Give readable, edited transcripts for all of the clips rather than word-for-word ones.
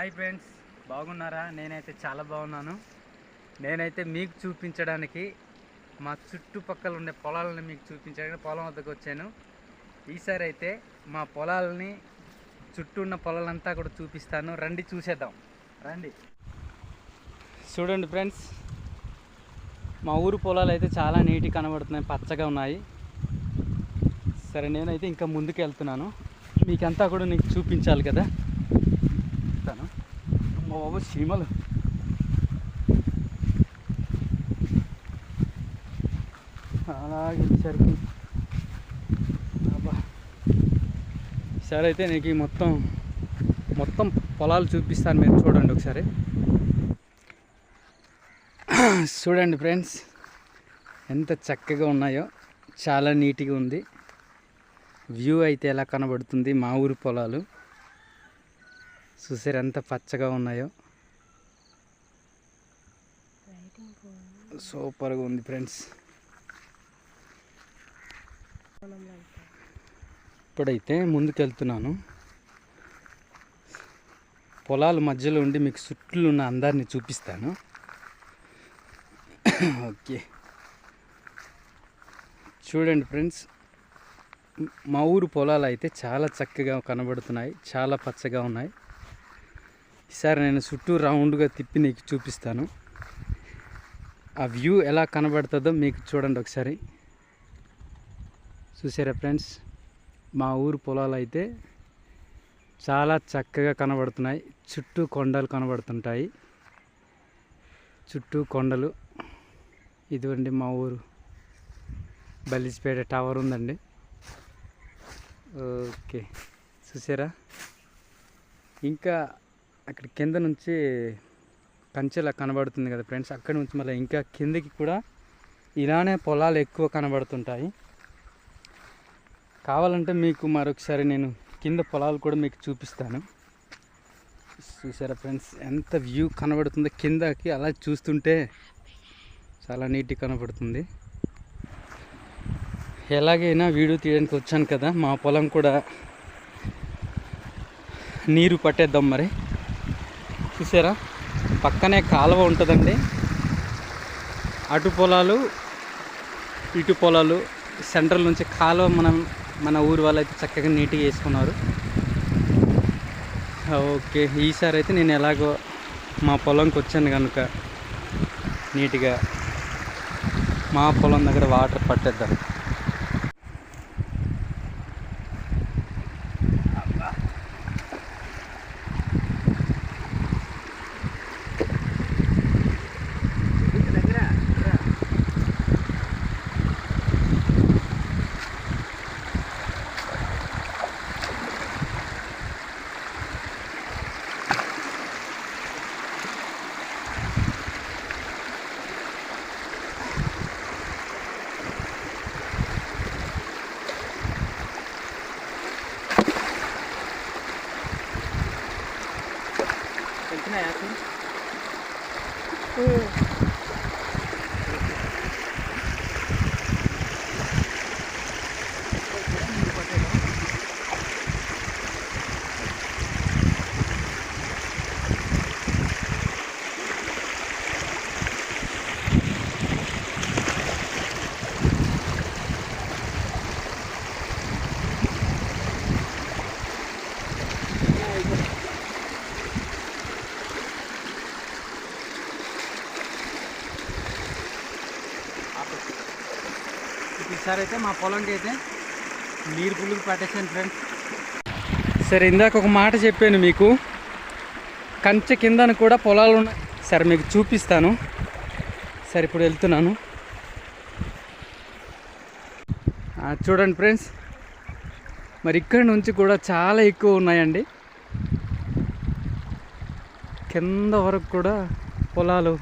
Hi friends, బాగున్నారా? నేనైతే చాలా బాగున్నాను. నేనైతే మీకు చూపించడానికి మా చుట్టుపక్కల ఉండే పొలాలను మీకు చూపించడానికి పొలం వద్దకు వచ్చాను. ఈసారి అయితే మా పొలాలని చుట్టూ ఉన్న పొలాలంతా కూడా చూపిస్తాను. రండి చూసేద్దాం, రండి. చూడండి ఫ్రెండ్స్, మా ఊరు పొలాలు అయితే చాలా నీట్గా కనబడుతున్నాయి, పచ్చగా ఉన్నాయి. సరే, నేనైతే ఇంకా ముందుకు వెళ్తున్నాను. మీకంతా కూడా నీకు చూపించాలి కదా. బాబు చీమలు, అలాగే సరికి ఈసారి అయితే నీకు మొత్తం పొలాలు చూపిస్తాను. మీరు చూడండి ఒకసారి. చూడండి ఫ్రెండ్స్, ఎంత చక్కగా ఉన్నాయో, చాలా నీట్గా ఉంది. వ్యూ అయితే ఎలా కనబడుతుంది, మా ఊరి పొలాలు చూసారు ఎంత పచ్చగా ఉన్నాయో. సూపర్గా ఉంది ఫ్రెండ్స్. ఇప్పుడైతే ముందుకెళ్తున్నాను. పొలాల మధ్యలో ఉండి మీకు చుట్టూ ఉన్న అందరిని చూపిస్తాను. ఓకే, చూడండి ఫ్రెండ్స్, మా ఊరు పొలాలు అయితే చాలా చక్కగా కనబడుతున్నాయి, చాలా పచ్చగా ఉన్నాయి. ఈసారి నేను చుట్టూ రౌండ్గా తిప్పి నీకు చూపిస్తాను. ఆ వ్యూ ఎలా కనబడుతుందో మీకు చూడండి ఒకసారి. చూసారా ఫ్రెండ్స్, మా ఊరు పొలాలు అయితే చాలా చక్కగా కనబడుతున్నాయి. చుట్టూ కొండలు కనబడుతుంటాయి, చుట్టూ కొండలు. ఇదిగోండి మా ఊరు బలిసిపేట టవర్ ఉందండి. ఓకే, చూసారా? ఇంకా అక్కడ కింద నుంచి కంచెలా కనబడుతుంది కదా ఫ్రెండ్స్. అక్కడ నుంచి మళ్ళీ ఇంకా కిందకి కూడా ఇలానే పొలాలు ఎక్కువ కనబడుతుంటాయి. కావాలంటే మీకు మరొకసారి నేను కింద పొలాలు కూడా మీకు చూపిస్తాను. చూసారా ఫ్రెండ్స్, ఎంత వ్యూ కనబడుతుందో కిందకి. అలా చూస్తుంటే చాలా నీట్గా కనబడుతుంది. ఎలాగైనా వీడియో తీయడానికి వచ్చాను కదా, మా పొలం కూడా నీరు పట్టేద్దాం మరి. చూసారా, పక్కనే కాలువ ఉంటుందండి. అటు పొలాలు ఇటు పొలాలు, సెంట్రల్ నుంచి కాలువ మన ఊరి వాళ్ళు అయితే చక్కగా నీట్గా వేసుకున్నారు. ఓకే, ఈసారి అయితే నేను ఎలాగో మా పొలంకి వచ్చాను కనుక నీట్గా మా పొలం దగ్గర వాటర్ పట్టేద్దాం. ఈసారి అయితే మా పొలంకి అయితే నీరు పుల్లుకు పట్టేసాను ఫ్రెండ్స్. సరే, ఇందాక ఒక మాట చెప్పాను మీకు, కంచె కిందను కూడా పొలాలు ఉన్నాయి. సరే, మీకు చూపిస్తాను. సరే, ఇప్పుడు వెళ్తున్నాను. చూడండి ఫ్రెండ్స్, మరి ఇక్కడి నుంచి కూడా చాలా ఎక్కువ ఉన్నాయండి. కింద వరకు కూడా పొలాలు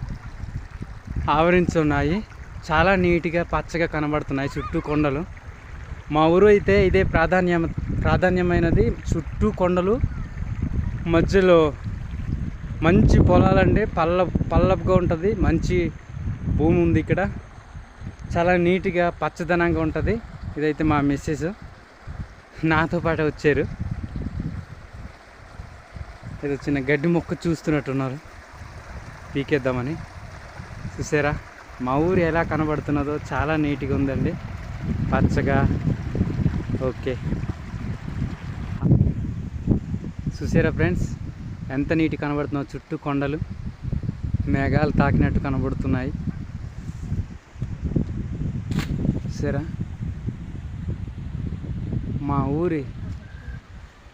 ఆవరించి ఉన్నాయి. చాలా నీట్గా పచ్చగా కనబడుతున్నాయి, చుట్టూ కొండలు. మా ఊరు అయితే ఇదే ప్రాధాన్యమైనది. చుట్టూ కొండలు, మధ్యలో మంచి పొలాలండి. పల్లపుగా ఉంటుంది, మంచి భూమి ఉంది ఇక్కడ. చాలా నీట్గా పచ్చదనంగా ఉంటుంది. ఇదైతే మా మిస్సెస్ నాతో పాటు వచ్చారు. ఏదో చిన్న గడ్డి మొక్క చూస్తున్నట్టున్నారు, పీకేద్దామని. చూసారా మా ఊరు ఎలా కనబడుతున్నదో, చాలా నీట్గా ఉందండి, పచ్చగా. ఓకే, చూసారా ఫ్రెండ్స్ ఎంత నీట్గా కనబడుతుందో, చుట్టూ కొండలు మేఘాలు తాకినట్టు కనబడుతున్నాయి. చూసారా మా ఊరి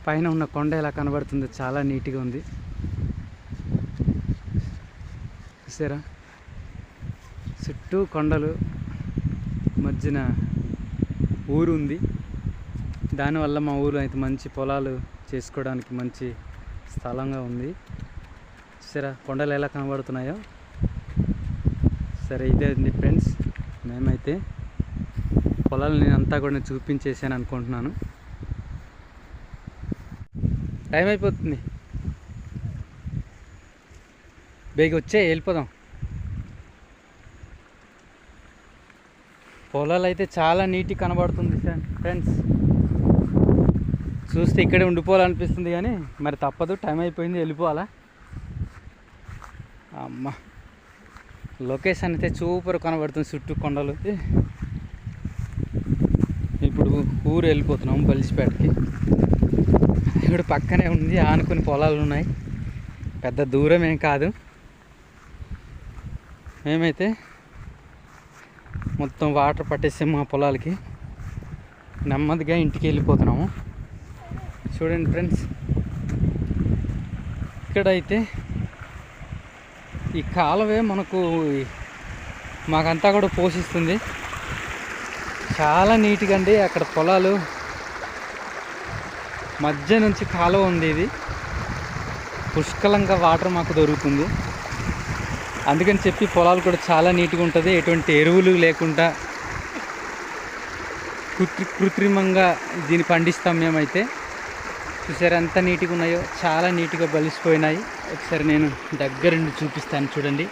పైన ఉన్న కొండ ఎలా కనబడుతుందో, చాలా నీట్గా ఉంది. చూసారా చుట్టూ కొండలు, మధ్యన ఊరు ఉంది. దానివల్ల మా ఊరు అయితే మంచి పొలాలు చేసుకోవడానికి మంచి స్థలంగా ఉంది. సరే కొండలు ఎలా కనబడుతున్నాయో. సరే ఇదే అండి ఫ్రెండ్స్, మేమైతే పొలాలు నేను అంతా కూడా చూపించేసాను అనుకుంటున్నాను. టైం అయిపోతుంది, బేగి వచ్చే వెళ్ళిపోదాం. పొలాలు అయితే చాలా నీట్గా కనబడుతుంది ఫ్రెండ్స్. చూస్తే ఇక్కడే ఉండిపోవాలనిపిస్తుంది, కానీ మరి తప్పదు, టైం అయిపోయింది, వెళ్ళిపోవాలా. అమ్మ లొకేషన్ అయితే సూపర్ కనబడుతుంది, చుట్టూ కొండలు. ఇప్పుడు ఊరు వెళ్ళిపోతున్నాం బలిసిపేటకి. ఇప్పుడు పక్కనే ఉంది, ఆనుకుని పొలాలు ఉన్నాయి, పెద్ద దూరం ఏం కాదు. మేమైతే మొత్తం వాటర్ పట్టేసాం మా పొలాలకి, నెమ్మదిగా ఇంటికి వెళ్ళిపోతున్నాము. చూడండి ఫ్రెండ్స్, ఇక్కడైతే ఈ కాలువే మాకంతా కూడా పోషిస్తుంది. చాలా నీట్గా అండి, అక్కడ పొలాలు మధ్య నుంచి కాలువ ఉంది. ఇది పుష్కలంగా వాటర్ మాకు దొరుకుతుంది. అందుకని చెప్పి పొలాలు కూడా చాలా నీట్గా ఉంటుంది, ఎటువంటి ఎరువులు లేకుండా కృత్రిమంగా దీన్ని పండిస్తాం మేమైతే. చూసారా ఎంత నీట్గా ఉన్నాయో, చాలా నీట్గా బలిసిపోయినాయి. ఒకసారి నేను దగ్గరుండి చూపిస్తాను, చూడండి.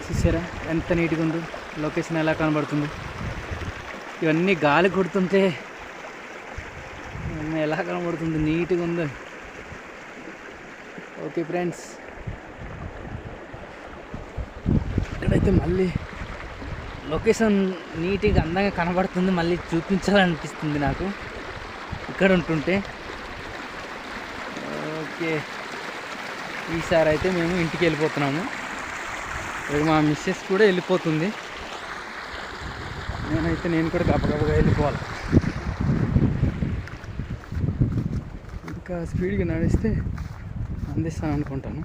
చూసారా ఎంత నీట్గా ఉందో, లొకేషన్ ఎలా కనబడుతుందో. ఇవన్నీ గాలి కొడుతుంటే ఎలా కనబడుతుంది, నీట్గా ఉందో. ఓకే ఫ్రెండ్స్, ఇక్కడైతే మళ్ళీ లొకేషన్ నీట్గా అందంగా కనబడుతుంది, మళ్ళీ చూపించాలనిపిస్తుంది నాకు ఇక్కడ ఉంటుంటే. ఓకే, ఈసారి అయితే మేము ఇంటికి వెళ్ళిపోతున్నాము. ఇప్పుడు మా మిస్సెస్ కూడా వెళ్ళిపోతుంది, నేను కూడా గబగబగా వెళ్ళిపోవాలి. ఇంకా స్పీడ్గా నడిస్తే అందిస్తాను అనుకుంటాను.